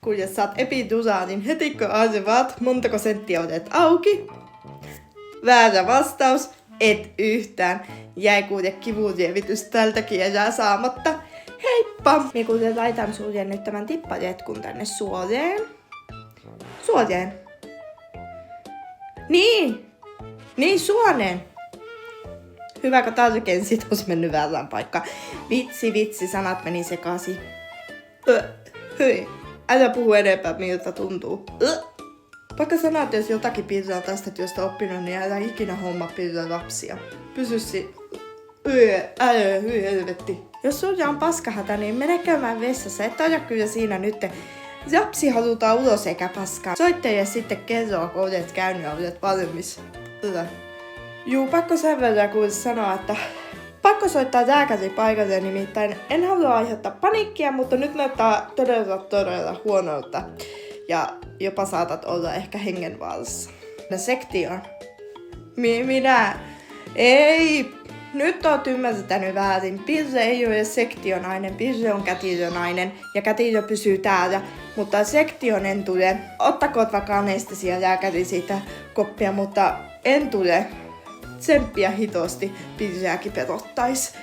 Kun jos saat epidusaa, niin heti kun arvaat, montako senttiä otet auki. Väärä vastaus, et yhtään. Jäi kuitenkin kivunlievitys tältäkin ja jää saamatta. Heippa! Minä kuitenkin laitan sulle nyt tämän tippajetkun tänne suoreen. Suoreen. Niin suoneen. Hyvä, kun tarkensit, olisi mennyt väärään paikkaan. Vitsi, sanat meni sekaisin. Hyi. Älä puhu enempää, miltä tuntuu. Vaikka sanat, jos jotakin piirraa tästä työstä oppinut, niin älä ikinä homma piirraa lapsia. Pysy hyi helvetti. Jos sulla on paskahätä, niin mene käymään vessassa. Et aja kyllä siinä nyt. Lapsi halutaan ulos eikä paskaa. Soittaja sitten kerroa, kun olet käynyt ja olet valmis. Juu, pakko sen verran kuulla sanoa, että pakko soittaa lääkäri paikalle, nimittäin en halua aiheuttaa paniikkia, mutta nyt näyttää todella huonolta. Ja jopa saatat olla ehkä hengenvaarassa. Sektioon. Minä? Ei! Nyt oot ymmärtänyt väärin. Pirre ei ole sektionainen, Pirre on kätilönainen ja kätilö pysyy täällä. Mutta sektion en tule. Ottakoot vaikka anestesia lääkäri siitä koppia, mutta en tule. Tsemppiä hitosti, Pirreäkin pelottais.